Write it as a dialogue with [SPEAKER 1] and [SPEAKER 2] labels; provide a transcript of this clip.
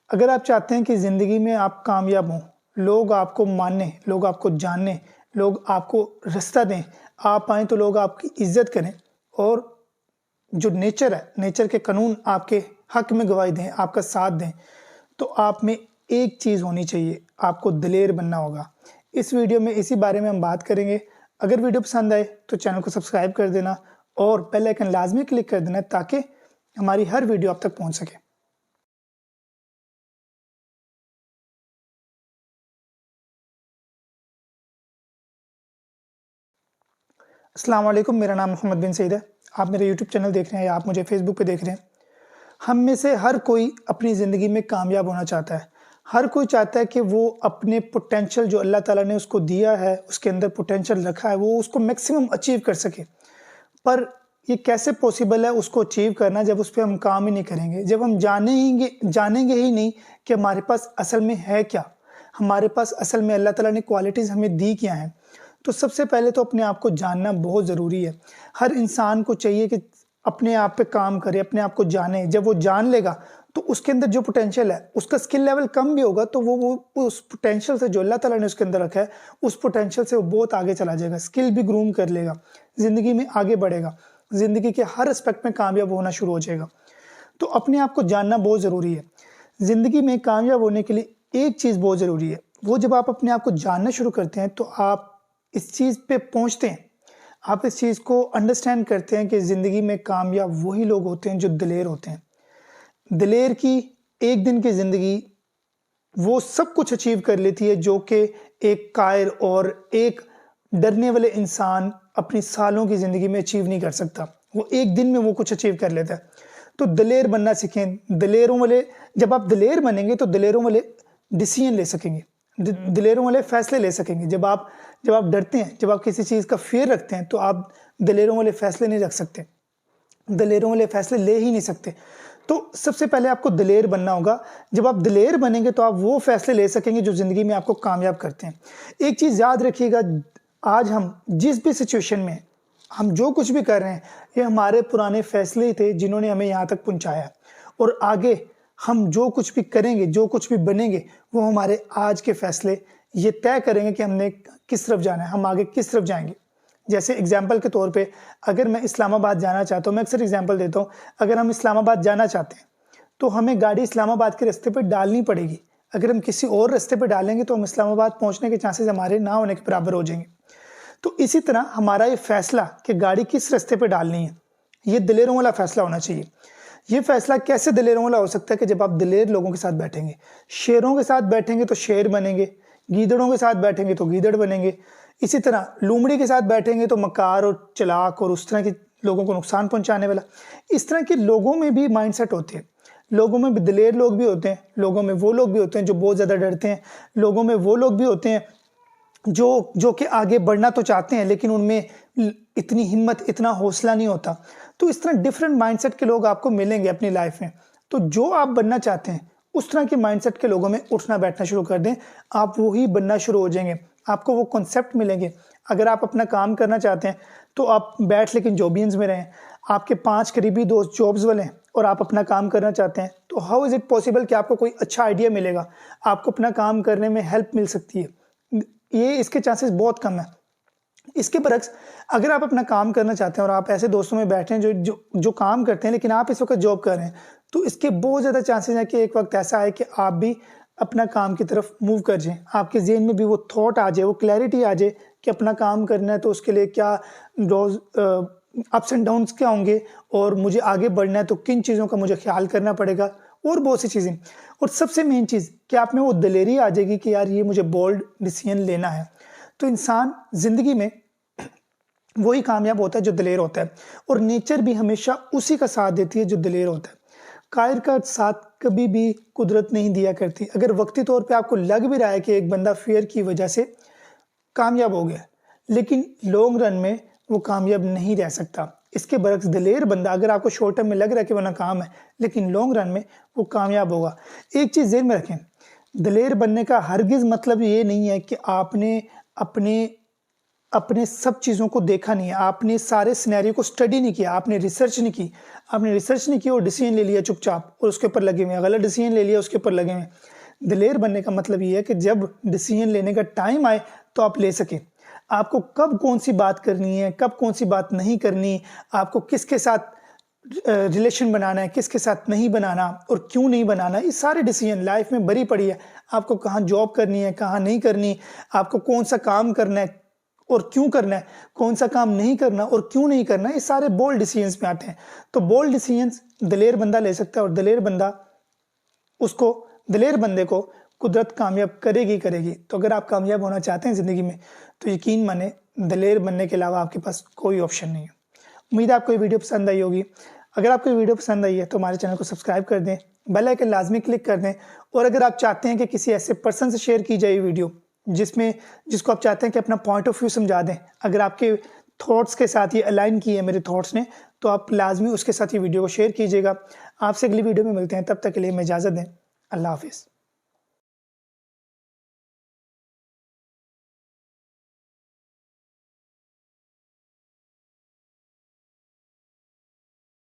[SPEAKER 1] अगर आप चाहते हैं कि ज़िंदगी में आप कामयाब हों, लोग आपको मानें, लोग आपको जानें, लोग आपको रास्ता दें, आप आएँ तो लोग आपकी इज़्ज़त करें और जो नेचर है, नेचर के कानून आपके हक में गवाही दें, आपका साथ दें, तो आप में एक चीज़ होनी चाहिए, आपको दिलेर बनना होगा। इस वीडियो में इसी बारे में हम बात करेंगे। अगर वीडियो पसंद आए तो चैनल को सब्सक्राइब कर देना और बेल आइकन लाज़मी क्लिक कर देना ताकि हमारी हर वीडियो आप तक पहुँच सके। अस्सलाम वालेकुम, मेरा नाम मोहम्मद बिन सईद है। आप मेरे यूट्यूब चैनल देख रहे हैं या आप मुझे फ़ेसबुक पे देख रहे हैं। हम में से हर कोई अपनी ज़िंदगी में कामयाब होना चाहता है। हर कोई चाहता है कि वो अपने पोटेंशियल जो अल्लाह ताला ने उसको दिया है, उसके अंदर पोटेंशियल रखा है, वो उसको मैक्सिमम अचीव कर सके। पर ये कैसे पॉसिबल है उसको अचीव करना जब उस पे हम काम ही नहीं करेंगे, जब हम जानेंगे ही नहीं कि हमारे पास असल में है क्या? हमारे पास असल में अल्लाह ताला ने क्वालिटीज़ हमें दी क्या हैं? तो सबसे पहले तो अपने आप को जानना बहुत ज़रूरी है। हर इंसान को चाहिए कि अपने आप पे काम करे, अपने आप को जाने। जब वो जान लेगा तो उसके अंदर जो पोटेंशियल है, उसका स्किल लेवल कम भी होगा तो वो उस पोटेंशियल से जो अल्लाह ताला ने उसके अंदर रखा है, उस पोटेंशियल से वो बहुत आगे चला जाएगा। स्किल भी ग्रूम कर लेगा, ज़िंदगी में आगे बढ़ेगा, ज़िंदगी के हर एस्पेक्ट में कामयाब होना शुरू हो जाएगा। तो अपने आप को जानना बहुत ज़रूरी है। ज़िंदगी में कामयाब होने के लिए एक चीज़ बहुत ज़रूरी है, वो जब आप अपने आप को जानना शुरू करते हैं तो आप इस चीज़ पे पहुँचते हैं। आप इस चीज़ को अंडरस्टैंड करते हैं कि ज़िंदगी में कामयाब वही लोग होते हैं जो दिलेर होते हैं। दिलेर की एक दिन की ज़िंदगी वो सब कुछ अचीव कर लेती है जो कि एक कायर और एक डरने वाले इंसान अपनी सालों की ज़िंदगी में अचीव नहीं कर सकता। वो एक दिन में वो कुछ अचीव कर लेता है। तो दिलेर बनना सीखें। दिलेरों वाले जब आप दिलेर बनेंगे तो दिलेरों वाले डिसीजन ले सकेंगे। दिलेरों वाले फैसले ले सकेंगे। जब आप डरते हैं, जब आप किसी चीज़ का फ़ियर रखते हैं तो आप दिलेरों वाले फैसले नहीं रख सकते। दिलेरों वाले फैसले ले ही नहीं सकते। तो सबसे पहले आपको दिलेर बनना होगा। जब आप दिलेर बनेंगे तो आप वो फैसले ले सकेंगे जो ज़िंदगी में आपको कामयाब करते हैं। एक चीज़ याद रखिएगा, आज हम जिस भी सिचुएशन में हैं, हम जो कुछ भी कर रहे हैं, ये हमारे पुराने फैसले ही थे जिन्होंने हमें यहाँ तक पहुँचाया और आगे हम जो कुछ भी करेंगे, जो कुछ भी बनेंगे, वो हमारे आज के फैसले ये तय करेंगे कि हमने किस तरफ जाना है, हम आगे किस तरफ जाएँगे। जैसे एग्जाम्पल के तौर पे अगर मैं इस्लामाबाद जाना चाहता हूँ, मैं अक्सर एग्जाम्पल देता हूँ, अगर हम इस्लामाबाद जाना चाहते हैं, तो हमें गाड़ी इस्लामाबाद के रास्ते पे डालनी पड़ेगी। अगर हम किसी और रास्ते पे डालेंगे तो हम इस्लामाबाद पहुँचने के चांसेस हमारे ना होने के बराबर हो जाएंगे। तो इसी तरह हमारा ये फैसला कि गाड़ी किस रास्ते पे डालनी है, ये दिलेरों वाला फैसला होना चाहिए। ये फैसला कैसे दिलेरों वाला हो सकता है कि जब आप दिलेर लोगों के साथ बैठेंगे। शेरों के साथ बैठेंगे तो शेर बनेंगे, गीदड़ों के साथ बैठेंगे तो गीदड़ बनेंगे। इसी तरह लोमड़ी के साथ बैठेंगे तो मक्कार और चालाक और उस तरह के लोगों को नुकसान पहुंचाने वाला। इस तरह के लोगों में भी माइंडसेट होते हैं। लोगों में भी दिलेर लोग भी होते हैं, लोगों में वो लोग भी होते हैं जो बहुत ज़्यादा डरते हैं, लोगों में वो लोग भी होते हैं जो कि आगे बढ़ना तो चाहते हैं लेकिन उनमें इतनी हिम्मत, इतना हौसला नहीं होता। तो इस तरह डिफरेंट माइंडसेट के लोग आपको मिलेंगे अपनी लाइफ में। तो जो आप बनना चाहते हैं उस तरह के माइंडसेट के लोगों में उठना बैठना शुरू कर दें, आप वही बनना शुरू हो जाएंगे। आपको वो कॉन्सेप्ट मिलेंगे। अगर आप अपना काम करना चाहते हैं तो आप बैठ लेकिन जॉबियंस में रहें। आपके 5 करीबी दोस्त जॉब्स वाले हैं और आप अपना काम करना चाहते हैं, तो हाउ इज़ इट पॉसिबल कि आपको कोई अच्छा आइडिया मिलेगा, आपको अपना काम करने में हेल्प मिल सकती है। ये इसके चांसेस बहुत कम है। इसके बरक्स अगर आप अपना काम करना चाहते हैं और आप ऐसे दोस्तों में बैठे हैं जो काम करते हैं लेकिन आप इस वक्त जॉब कर रहे हैं, तो इसके बहुत ज़्यादा चांसेस हैं कि एक वक्त ऐसा आए कि आप भी अपना काम की तरफ मूव कर जाएँ। आपके ज़हन में भी वो थॉट आ जाए, वो क्लैरिटी आ जाए कि अपना काम करना है तो उसके लिए क्या रोज़ अप्स एंड डाउन्स क्या होंगे और मुझे आगे बढ़ना है तो किन चीज़ों का मुझे ख्याल करना पड़ेगा और बहुत सी चीज़ें। और सबसे मेन चीज़ कि आप में वो दिलेरी आ जाएगी कि यार ये मुझे बोल्ड डिसीजन लेना है। तो इंसान ज़िंदगी में वही कामयाब होता है जो दिलेर होता है और नेचर भी हमेशा उसी का साथ देती है जो दिलेर होता है। कायर का साथ कभी भी कुदरत नहीं दिया करती। अगर वक्ती तौर पे आपको लग भी रहा है कि एक बंदा फियर की वजह से कामयाब हो गया, लेकिन लॉन्ग रन में वो कामयाब नहीं रह सकता। इसके बरक्स दिलेर बंदा, अगर आपको शॉर्ट टर्म में लग रहा है कि वो नाकाम है, लेकिन लॉन्ग रन में वो कामयाब होगा। एक चीज़ ज़हन में रखें, दिलेर बनने का हरगिज़ मतलब ये नहीं है कि आपने अपने अपने सब चीज़ों को देखा नहीं है, आपने सारे सिनेरियो को स्टडी नहीं किया, आपने रिसर्च नहीं की और डिसीजन ले लिया चुपचाप और उसके ऊपर लगे हुए हैं, गलत डिसीजन ले लिया उसके ऊपर लगे हुए हैं। दिलेर बनने का मतलब ये है कि जब डिसीजन लेने का टाइम आए तो आप ले सकें। आपको कब कौन सी बात करनी है, कब कौन सी बात नहीं करनी, आपको किसके साथ रिलेशन बनाना है, किसके साथ नहीं बनाना और क्यों नहीं बनाना, ये सारे डिसीजन लाइफ में भरी पड़ी है। आपको कहाँ जॉब करनी है, कहाँ नहीं करनी, आपको कौन सा काम करना है और क्यों करना है, कौन सा काम नहीं करना और क्यों नहीं करना, ये सारे बोल्ड डिसीजंस में आते हैं। तो बोल्ड डिसीजंस दिलेर बंदा ले सकता है और दिलेर बंदे को कुदरत कामयाब करेगी। तो अगर आप कामयाब होना चाहते हैं ज़िंदगी में तो यकीन माने दिलेर बनने के अलावा आपके पास कोई ऑप्शन नहीं है। उम्मीद है आपको ये वीडियो पसंद आई होगी। अगर आपको ये वीडियो पसंद आई है तो हमारे चैनल को सब्सक्राइब कर दें, बेल आइकन लाजमी क्लिक कर दें। और अगर आप चाहते हैं कि किसी ऐसे पर्सन से शेयर की जाए वीडियो जिसको आप चाहते हैं कि अपना पॉइंट ऑफ व्यू समझा दें, अगर आपके थॉट्स के साथ ये अलाइन किए मेरे थॉट्स ने, तो आप लाजमी उसके साथ ये वीडियो को शेयर कीजिएगा। आपसे अगली वीडियो में मिलते हैं, तब तक के लिए मैं इजाज़त दें। अल्लाह हाफिज़।